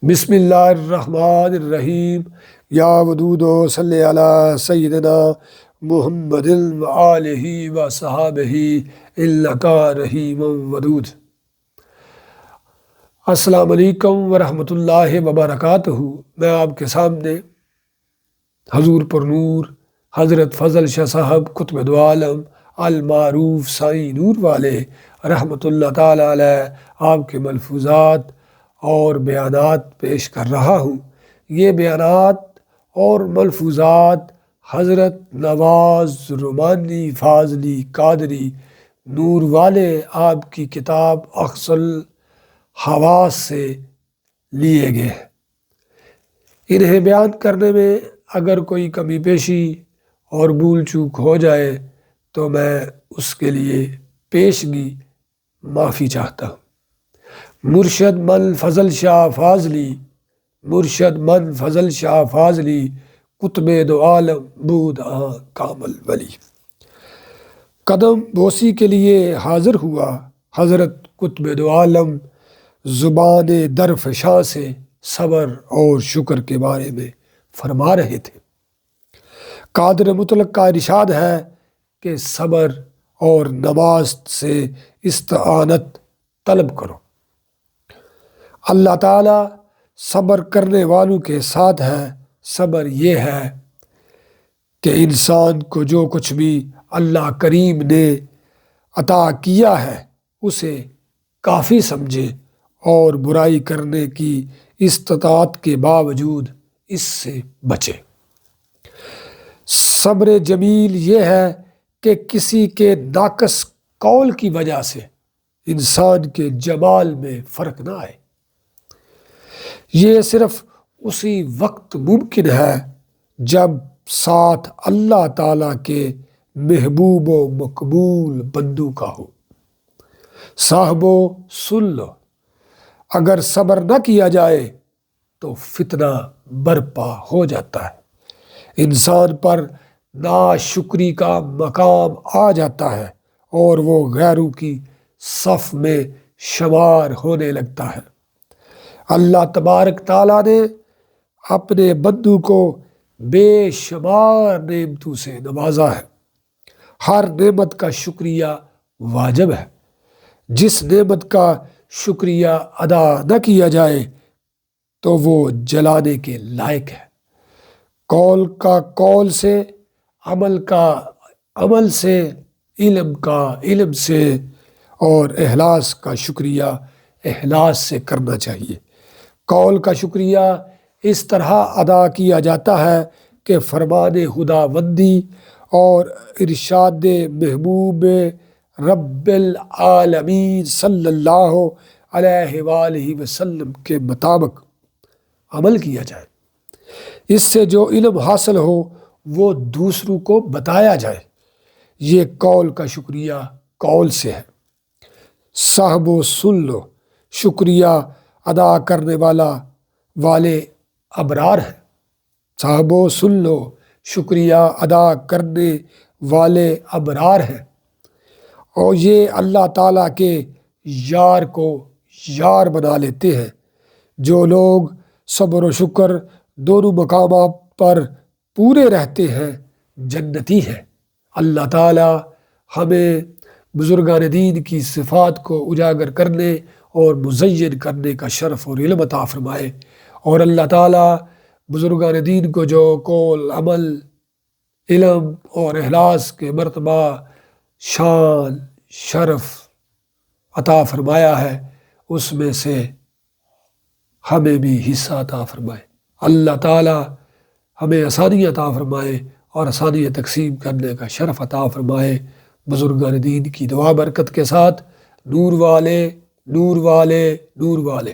بسم اللہ الرحمن الرحیم یا ودود صلی علی سیدنا محمد وآلہ وصحابہ انکا رحیم ودود۔ السلام علیکم ورحمۃ اللہ وبرکاتہ۔ میں آپ کے سامنے حضور پر نور حضرت فضل شاہ صاحب قطب دو عالم المعروف سائیں نور والے رحمۃ اللہ تعالی علیہ آپ کے ملفوظات اور بیانات پیش کر رہا ہوں۔ یہ بیانات اور ملفوظات حضرت نواز رمانی فاضلی قادری نور والے آپ کی کتاب اخذ الحواس سے لیے گئے ہیں۔ انہیں بیان کرنے میں اگر کوئی کمی بیشی اور بھول چوک ہو جائے تو میں اس کے لیے پیشگی معافی چاہتا ہوں۔ مرشد من فضل شاہ فاضلی، مرشد من فضل شاہ فاضلی قطب دو عالم بود کامل ولی۔ قدم بوسی کے لیے حاضر ہوا حضرت قطب دو عالم، زبان درفشاں سے صبر اور شکر کے بارے میں فرما رہے تھے۔ قادر مطلق کا ارشاد ہے کہ صبر اور نماز سے استعانت طلب کرو۔ اللہ تعالیٰ صبر کرنے والوں کے ساتھ ہے۔ صبر یہ ہے کہ انسان کو جو کچھ بھی اللہ کریم نے عطا کیا ہے اسے کافی سمجھے اور برائی کرنے کی استطاعت کے باوجود اس سے بچے۔ صبر جمیل یہ ہے کہ کسی کے ناقص قول کی وجہ سے انسان کے جمال میں فرق نہ آئے۔ یہ صرف اسی وقت ممکن ہے جب ساتھ اللہ تعالیٰ کے محبوب و مقبول بندوں کا ہو۔ صاحبو سن لو، اگر صبر نہ کیا جائے تو فتنہ برپا ہو جاتا ہے، انسان پر ناشکری کا مقام آ جاتا ہے اور وہ غیروں کی صف میں شمار ہونے لگتا ہے۔ اللہ تبارک تعالیٰ نے اپنے بندوں کو بے شمار نعمتوں سے نوازا ہے۔ ہر نعمت کا شکریہ واجب ہے۔ جس نعمت کا شکریہ ادا نہ کیا جائے تو وہ جلانے کے لائق ہے۔ قول کا قول سے، عمل کا عمل سے، علم کا علم سے اور اخلاص کا شکریہ اخلاص سے کرنا چاہیے۔ قول کا شکریہ اس طرح ادا کیا جاتا ہے کہ فرمان خداوندی اور ارشاد محبوب رب العالمین صلی اللہ علیہ وآلہ وسلم کے مطابق عمل کیا جائے۔ اس سے جو علم حاصل ہو وہ دوسروں کو بتایا جائے۔ یہ قول کا شکریہ قول سے ہے۔ صاحبو سن لو، شکریہ ادا کرنے والے ابرار ہیں۔ صاحبو سن لو، شکریہ ادا کرنے والے ابرار ہیں، اور یہ اللہ تعالیٰ کے یار کو یار بنا لیتے ہیں۔ جو لوگ صبر و شکر دونوں مقامات پر پورے رہتے ہیں جنتی ہیں۔ اللہ تعالیٰ ہمیں بزرگان دین کی صفات کو اجاگر کرنے اور مزین کرنے کا شرف اور علم عطا فرمائے، اور اللہ تعالیٰ بزرگان دین کو جو قول، عمل، علم اور اخلاص کے مرتبہ، شان، شرف عطا فرمایا ہے اس میں سے ہمیں بھی حصہ عطا فرمائے۔ اللہ تعالیٰ ہمیں آسانیاں عطا فرمائے اور آسانیاں تقسیم کرنے کا شرف عطا فرمائے۔ بزرگان دین کی دعا برکت کے ساتھ نور والے نور والے نور والے